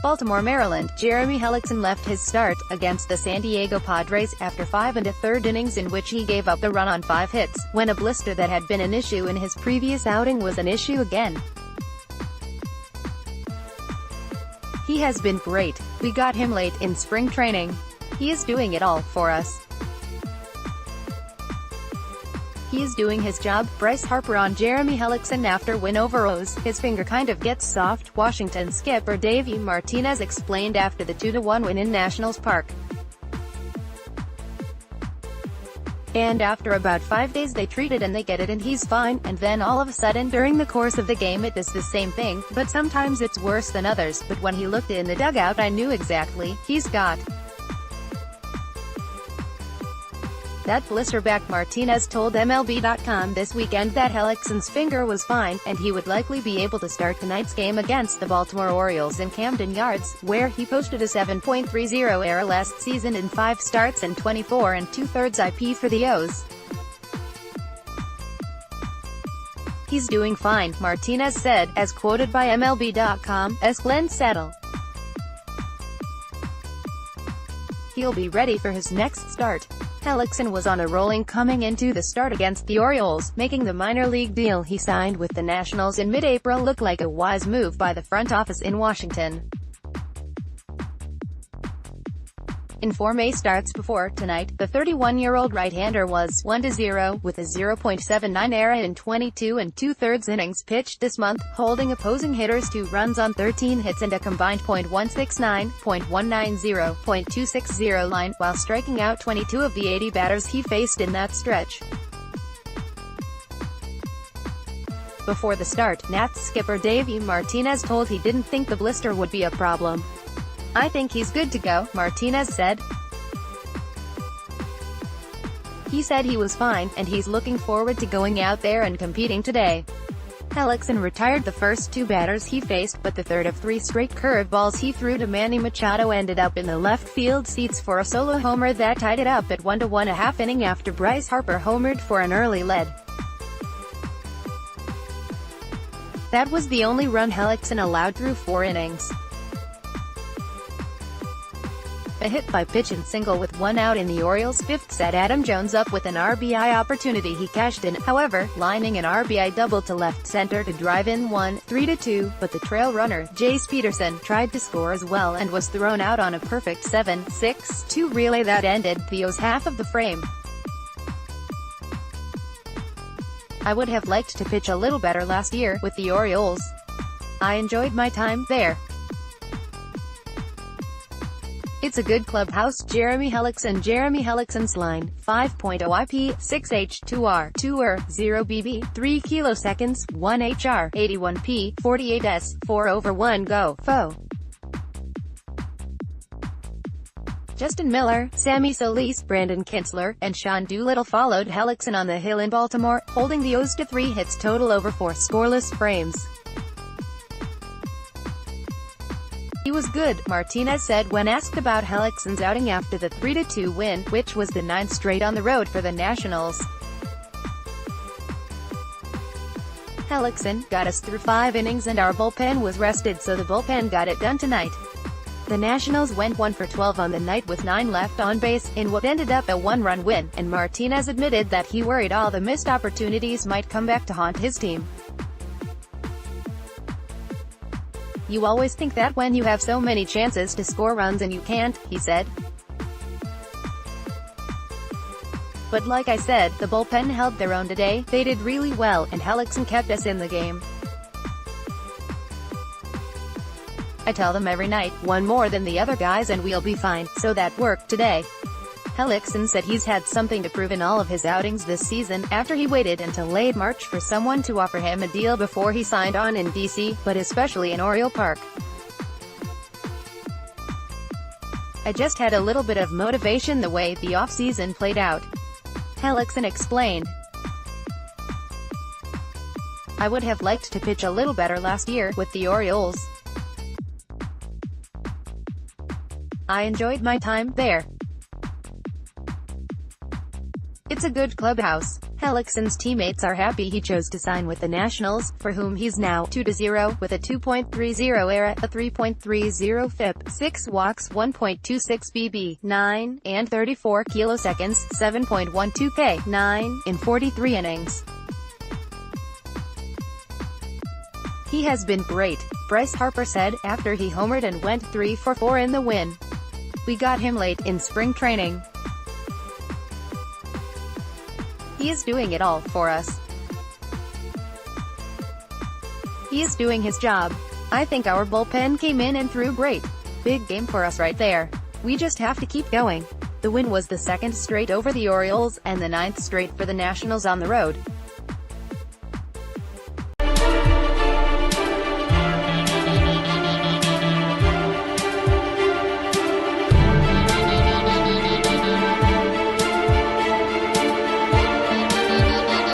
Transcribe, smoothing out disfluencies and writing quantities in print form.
Baltimore, Maryland, Jeremy Hellickson left his start against the San Diego Padres after 5 1/3 innings in which he gave up the run on 5 hits, when a blister that had been an issue in his previous outing was an issue again. He has been great. We got him late in spring training. He is doing it all for us. He is doing his job. Bryce Harper on Jeremy Hellickson after win over O's. His finger kind of gets soft, Washington skipper Davey Martinez explained after the 2-1 win in Nationals Park. And after about 5 days they treat it and they get it and he's fine, and then all of a sudden during the course of the game it does the same thing, but sometimes it's worse than others, but when he looked in the dugout I knew exactly, he's got that blister back. Martinez told MLB.com this weekend that Hellickson's finger was fine, and he would likely be able to start tonight's game against the Baltimore Orioles in Camden Yards, where he posted a 7.30 ERA last season in 5 starts and 24 2/3 IP for the O's. He's doing fine, Martinez said, as quoted by MLB.com's Glenn Settle. He'll be ready for his next start. Hellickson was on a rolling coming into the start against the Orioles, making the minor league deal he signed with the Nationals in mid-April look like a wise move by the front office in Washington. In 4 May starts before tonight, the 31-year-old right-hander was 1-0, with a 0.79 ERA in 22 2/3 innings pitched this month, holding opposing hitters 2 runs on 13 hits and a combined .169, .190, .260 line, while striking out 22 of the 80 batters he faced in that stretch. Before the start, Nats skipper Davey Martinez told he didn't think the blister would be a problem. "I think he's good to go," Martinez said. He said he was fine, and he's looking forward to going out there and competing today. Hellickson retired the first 2 batters he faced, but the third of 3 straight curveballs he threw to Manny Machado ended up in the left field seats for a solo homer that tied it up at 1-1 a half inning after Bryce Harper homered for an early lead. That was the only run Hellickson allowed through 4 innings. A hit by pitch and single with 1 out in the Orioles' 5th set Adam Jones up with an RBI opportunity he cashed in, however, lining an RBI double to left center to drive in 1-3-2, but the trail runner, Jace Peterson, tried to score as well and was thrown out on a perfect 7-6-2 relay that ended the O's half of the frame. "I would have liked to pitch a little better last year with the Orioles. I enjoyed my time there. It's a good clubhouse." Jeremy Hellickson. Jeremy Hellickson's line, 5.0 IP, 6H, 2R, 2R, 0 BB, 3 kiloseconds, 1 HR, 81 P, 48 S, 4/1 Go, Fo. Justin Miller, Sammy Solis, Brandon Kintzler, and Sean Doolittle followed Hellickson on the hill in Baltimore, holding the O's to 3 hits total over 4 scoreless frames. "He was good," Martinez said when asked about Hellickson's outing after the 3-2 win, which was the 9th straight on the road for the Nationals. "Hellickson got us through 5 innings and our bullpen was rested, so the bullpen got it done tonight." The Nationals went 1 for 12 on the night with 9 left on base, in what ended up a 1-run win, and Martinez admitted that he worried all the missed opportunities might come back to haunt his team. "You always think that when you have so many chances to score runs and you can't," he said. "But like I said, the bullpen held their own today, they did really well, and Hellickson kept us in the game. I tell them every night, one more than the other guys and we'll be fine, so that worked today." Hellickson said he's had something to prove in all of his outings this season, after he waited until late March for someone to offer him a deal before he signed on in D.C., but especially in Oriole Park. "I just had a little bit of motivation the way the off-season played out," Hellickson explained. "I would have liked to pitch a little better last year with the Orioles. I enjoyed my time there. It's a good clubhouse." Hellickson's teammates are happy he chose to sign with the Nationals, for whom he's now 2-0, with a 2.30 ERA, a 3.30 FIP, 6 walks, 1.26 BB, 9 and 34 kiloseconds, 7.12 K, 9 in 43 innings. He has been great, Bryce Harper said, after he homered and went 3 for 4 in the win. We got him late in spring training. He is doing it all for us. He is doing his job. I think our bullpen came in and threw great. Big game for us right there. We just have to keep going. The win was the second straight over the Orioles, and the 9th straight for the Nationals on the road.